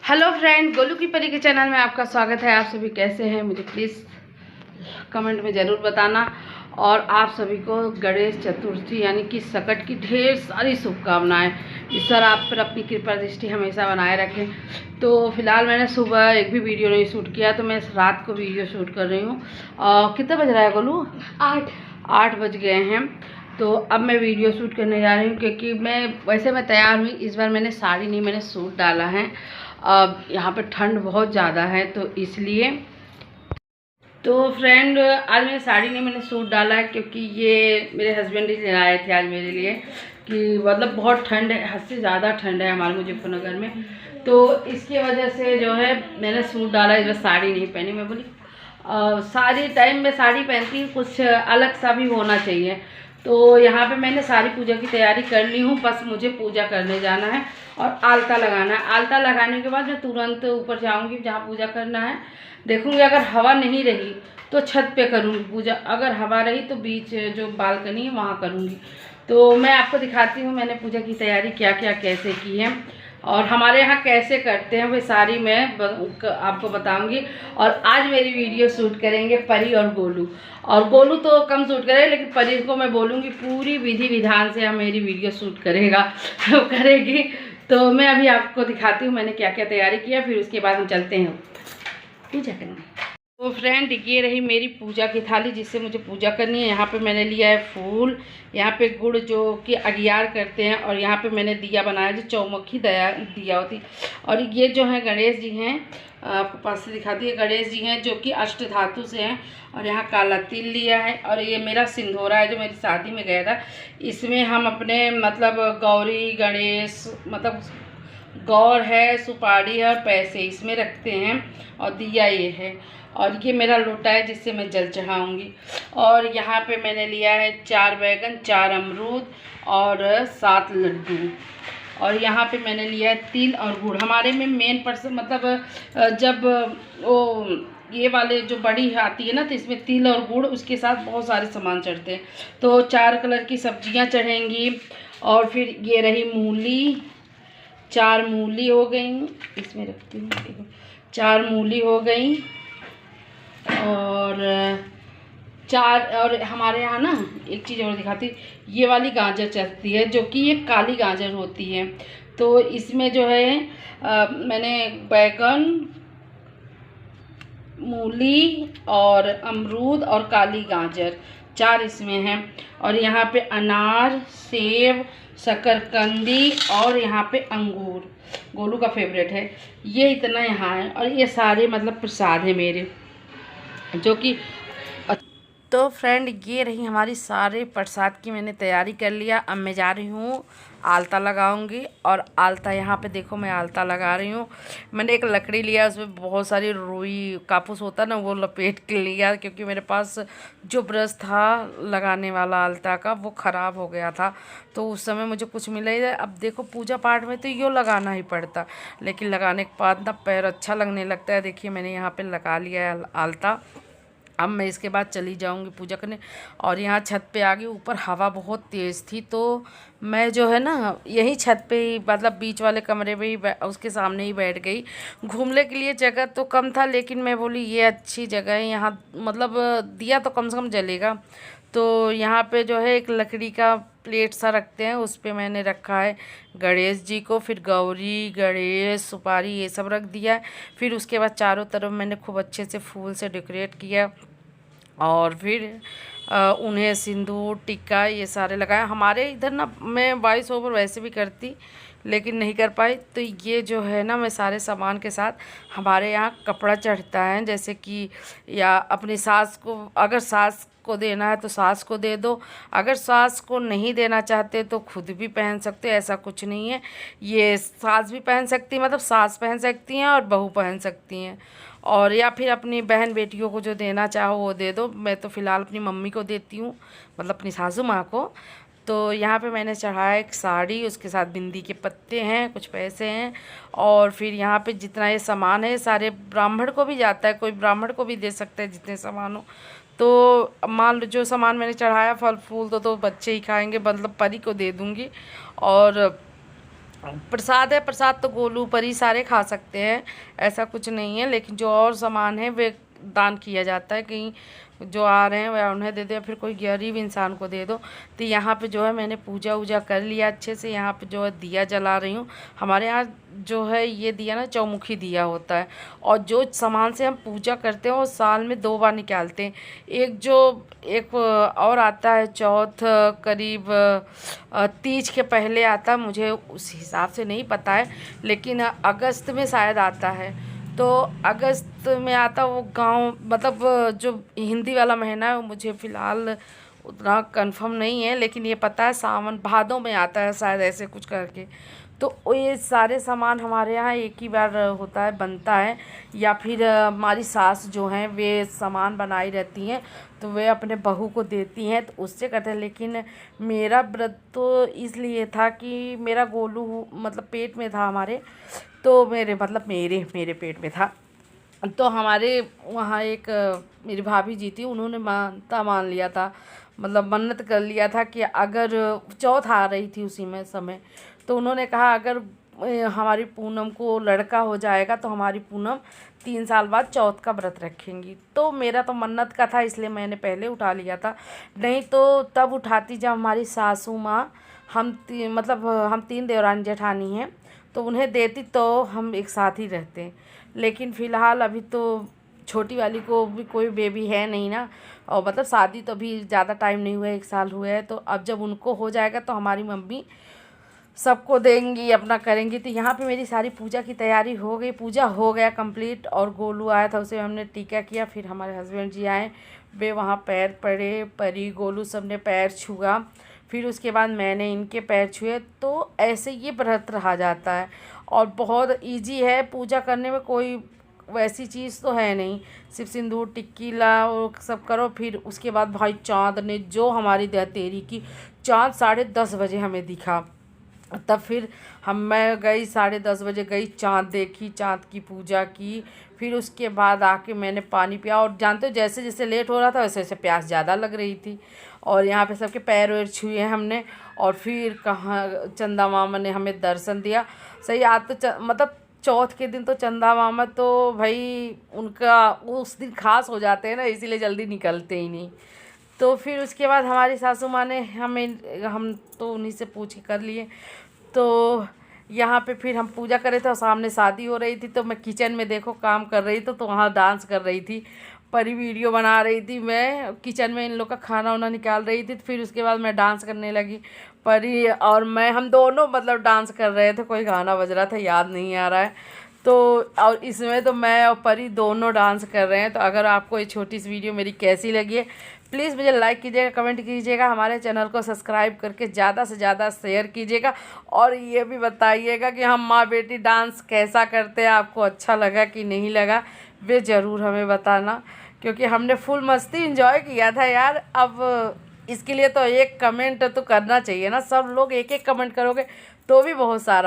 Hello friend, Golu की परी के चैनल में आपका स्वागत है। आप सभी कैसे हैं मुझे प्लीज़ कमेंट में ज़रूर बताना। और आप सभी को गणेश चतुर्थी यानी कि सकट की ढेर सारी शुभकामनाएं। ईश्वर आप पर अपनी कृपा दृष्टि हमेशा बनाए रखें। तो फिलहाल मैंने सुबह एक भी वीडियो नहीं शूट किया, तो मैं रात को वीडियो शूट कर रही हूँ। कितना बज रहा है गोलू? 8 बज गए हैं। तो अब मैं वीडियो शूट करने जा रही हूँ, क्योंकि मैं तैयार हुई। इस बार मैंने साड़ी नहीं, मैंने सूट डाला है। अब यहाँ पे ठंड बहुत ज़्यादा है तो इसलिए। तो फ्रेंड, आज मैंने साड़ी नहीं, मैंने सूट डाला है, क्योंकि ये मेरे हस्बैंड ही ले आए थे आज मेरे लिए। कि मतलब बहुत ठंड है, हद से ज़्यादा ठंड है हमारे मुजफ्फरनगर में। तो इसकी वजह से जो है मैंने सूट डाला, इस बार साड़ी नहीं पहनी। मैं बोली सारी टाइम में साड़ी पहनती हूँ, कुछ अलग सा भी होना चाहिए। तो यहाँ पे मैंने सारी पूजा की तैयारी कर ली हूँ, बस मुझे पूजा करने जाना है और आलता लगाना है। आलता लगाने के बाद मैं तुरंत ऊपर जाऊँगी जहाँ पूजा करना है। देखूँगी अगर हवा नहीं रही तो छत पे करूँगी पूजा, अगर हवा रही तो बीच जो बालकनी है वहाँ करूँगी। तो मैं आपको दिखाती हूँ मैंने पूजा की तैयारी क्या क्या कैसे की है और हमारे यहाँ कैसे करते हैं, वो सारी मैं आपको बताऊंगी। और आज मेरी वीडियो शूट करेंगे परी और गोलू। और गोलू तो कम शूट करेगा, लेकिन परी को मैं बोलूँगी पूरी विधि विधान से हम मेरी वीडियो शूट करेगा करेगी। तो मैं अभी आपको दिखाती हूँ मैंने क्या क्या तैयारी किया, फिर उसके बाद हम चलते हैं पूजा करने। तो फ्रेंड, ये रही मेरी पूजा की थाली जिससे मुझे पूजा करनी है। यहाँ पे मैंने लिया है फूल, यहाँ पे गुड़ जो कि अगियार करते हैं, और यहाँ पे मैंने दिया बनाया जो चौमुखी दिया होती। और ये जो है गणेश जी हैं, आपको पास से दिखाती है। गणेश जी हैं जो कि अष्ट धातु से हैं। और यहाँ काला तिल लिया है। और ये मेरा सिंदूरा है जो मेरी शादी में गया था। इसमें हम अपने मतलब गौरी गणेश मतलब गौर है, सुपारी है और पैसे इसमें रखते हैं। और दिया ये है। और ये मेरा लोटा है जिससे मैं जल चढ़ाऊँगी। और यहाँ पे मैंने लिया है 4 बैगन, 4 अमरूद और 7 लड्डू। और यहाँ पे मैंने लिया है तिल और गुड़। हमारे में मेन पर्सन मतलब जब वो ये वाले जो बड़ी आती है ना, तो इसमें तिल और गुड़, उसके साथ बहुत सारे सामान चढ़ते हैं। तो 4 कलर की सब्जियाँ चढ़ेंगी। और फिर ये रही मूली, 4 मूली हो गई, इसमें रखती हूँ। 4 मूली हो गई। और 4 और हमारे यहाँ ना एक चीज़ और दिखाती, ये वाली गाजर चलती है जो कि ये काली गाजर होती है। तो इसमें जो है मैंने बैगन, मूली और अमरूद और काली गाजर 4 इसमें हैं। और यहाँ पे अनार, सेब, शकरकंदी और यहाँ पे अंगूर, गोलू का फेवरेट है। ये इतना यहाँ है। और ये सारे मतलब प्रसाद है मेरे जो कि। तो फ्रेंड, ये रही हमारी सारे प्रसाद की मैंने तैयारी कर लिया। अब मैं जा रही हूँ आलता लगाऊंगी। और आलता यहाँ पे देखो मैं आलता लगा रही हूँ। मैंने एक लकड़ी लिया, उसमें बहुत सारी रुई कापूस होता ना, वो लपेट के लिया, क्योंकि मेरे पास जो ब्रश था लगाने वाला आलता का वो ख़राब हो गया था। तो उस समय मुझे कुछ मिला ही। अब देखो पूजा पाठ में तो यो लगाना ही पड़ता, लेकिन लगाने के बाद ना पैर अच्छा लगने लगता है। देखिए मैंने यहाँ पर लगा लिया है आलता। अब मैं इसके बाद चली जाऊंगी पूजा करने। और यहाँ छत पे आ गई। ऊपर हवा बहुत तेज़ थी, तो मैं जो है ना यही छत पे ही मतलब बीच वाले कमरे में ही उसके सामने ही बैठ गई। घूमने के लिए जगह तो कम था, लेकिन मैं बोली ये अच्छी जगह है, यहाँ मतलब दिया तो कम से कम जलेगा। तो यहाँ पे जो है एक लकड़ी का प्लेट सा रखते हैं, उस पे मैंने रखा है गणेश जी को, फिर गौरी गणेश सुपारी ये सब रख दिया है। फिर उसके बाद चारों तरफ मैंने खूब अच्छे से फूल से डेकोरेट किया। और फिर उन्हें सिंदूर टिक्का ये सारे लगाया। हमारे इधर ना मैं वॉइस ओवर वैसे भी करती, लेकिन नहीं कर पाई। तो ये जो है ना मैं सारे सामान के साथ, हमारे यहाँ कपड़ा चढ़ता है, जैसे कि या अपनी सास को, अगर सास को देना है तो सास को दे दो, अगर सास को नहीं देना चाहते तो खुद भी पहन सकते, ऐसा कुछ नहीं है। ये सास भी पहन सकती है, मतलब सास पहन सकती हैं और बहू पहन सकती हैं। और या फिर अपनी बहन बेटियों को जो देना चाहो वो दे दो। मैं तो फ़िलहाल अपनी मम्मी को देती हूँ, मतलब अपनी सासू माँ को। तो यहाँ पे मैंने चढ़ाया एक साड़ी, उसके साथ बिंदी के पत्ते हैं, कुछ पैसे हैं। और फिर यहाँ पे जितना ये सामान है सारे ब्राह्मण को भी जाता है, कोई ब्राह्मण को भी दे सकता है जितने सामान हो। तो मान लो जो सामान मैंने चढ़ाया फल फूल तो बच्चे ही खाएंगे, मतलब परी को दे दूँगी। और प्रसाद है, प्रसाद तो गोलू परी सारे खा सकते हैं, ऐसा कुछ नहीं है। लेकिन जो और सामान है वे दान किया जाता है, कहीं जो आ रहे हैं वह उन्हें दे दो या फिर कोई गरीब इंसान को दे दो। तो यहाँ पे जो है मैंने पूजा वूजा कर लिया अच्छे से। यहाँ पे जो है दिया जला रही हूँ। हमारे यहाँ जो है ये दिया ना चौमुखी दिया होता है, और जो सामान से हम पूजा करते हैं वो साल में 2 बार निकालते हैं। एक और आता है चौथ, करीब तीज के पहले आता है, मुझे उस हिसाब से नहीं पता है, लेकिन अगस्त में शायद आता है। तो अगस्त में आता वो गांव, मतलब जो हिंदी वाला महीना है वो मुझे फ़िलहाल उतना कंफर्म नहीं है, लेकिन ये पता है सावन भादों में आता है शायद, ऐसे कुछ करके। तो ये सारे सामान हमारे यहाँ एक ही बार होता है, बनता है। या फिर हमारी सास जो हैं वे सामान बनाई रहती हैं, तो वे अपने बहू को देती हैं, तो उससे करते हैं। लेकिन मेरा व्रत तो इसलिए था कि मेरा गोलू मतलब पेट में था हमारे, तो मेरे पेट में था। तो हमारे वहाँ एक मेरी भाभी जी थी, उन्होंने मान लिया था, मतलब मन्नत कर लिया था कि अगर चौथ आ रही थी उसी में समय, तो उन्होंने कहा अगर हमारी पूनम को लड़का हो जाएगा तो हमारी पूनम 3 साल बाद चौथ का व्रत रखेंगी। तो मेरा तो मन्नत का था, इसलिए मैंने पहले उठा लिया था, नहीं तो तब उठाती जब हमारी सासू माँ हम 3 देवरानी जेठानी हैं, तो उन्हें देती तो हम एक साथ ही रहते। लेकिन फ़िलहाल अभी तो छोटी वाली को भी कोई बेबी है नहीं ना, और मतलब शादी तो अभी ज़्यादा टाइम नहीं हुआ है, 1 साल हुआ है। तो अब जब उनको हो जाएगा तो हमारी मम्मी सबको देंगी, अपना करेंगी। तो यहाँ पे मेरी सारी पूजा की तैयारी हो गई, पूजा हो गया कंप्लीट। और गोलू आया था, उसे हमने टीका किया। फिर हमारे हस्बैंड जी आए, वे वहाँ पैर पड़े, परी गोलू सब ने पैर छुआ। फिर उसके बाद मैंने इनके पैर छुए। तो ऐसे ये व्रत रहा जाता है, और बहुत इजी है पूजा करने में, कोई वैसी चीज़ तो है नहीं, सिर्फ सिंदूर टिक्की लाओ सब करो। फिर उसके बाद भाई चाँद ने जो हमारी दहतेरी की, चाँद 10:30 बजे हमें दिखा। तब फिर मैं गई 10:30 बजे गई, चाँद देखी, चाँद की पूजा की। फिर उसके बाद आके मैंने पानी पिया, और जानते हो जैसे जैसे लेट हो रहा था वैसे वैसे प्यास ज़्यादा लग रही थी। और यहाँ पे सबके पैर वैर छुए हमने। और फिर कहाँ चंदा मामा ने हमें दर्शन दिया। सही आज तो मतलब चौथ के दिन तो चंदा मामा तो भाई उनका उस दिन खास हो जाते हैं ना, इसीलिए जल्दी निकलते ही नहीं। तो फिर उसके बाद हमारी सासू माँ ने हम तो उन्हीं से पूछ के कर लिए। तो यहाँ पे फिर हम पूजा कर रहे थे और सामने शादी हो रही थी, तो मैं किचन में देखो काम कर रही थी, तो वहाँ डांस कर रही थी। परी वीडियो बना रही थी, मैं किचन में इन लोग का खाना वाना निकाल रही थी। फिर उसके बाद मैं डांस करने लगी, परी और मैं हम दोनों मतलब डांस कर रहे थे। कोई गाना बज रहा था, याद नहीं आ रहा है। तो और इसमें तो मैं और परी दोनों डांस कर रहे हैं। तो अगर आपको ये छोटी सी वीडियो मेरी कैसी लगी है, प्लीज़ मुझे लाइक कीजिएगा, कमेंट कीजिएगा, हमारे चैनल को सब्सक्राइब करके ज़्यादा से ज़्यादा शेयर कीजिएगा। और ये भी बताइएगा कि हम माँ बेटी डांस कैसा करते हैं, आपको अच्छा लगा कि नहीं लगा, वे ज़रूर हमें बताना, क्योंकि हमने फुल मस्ती इंजॉय किया था यार। अब इसके लिए तो एक कमेंट तो करना चाहिए ना, सब लोग एक एक कमेंट करोगे तो भी बहुत सारा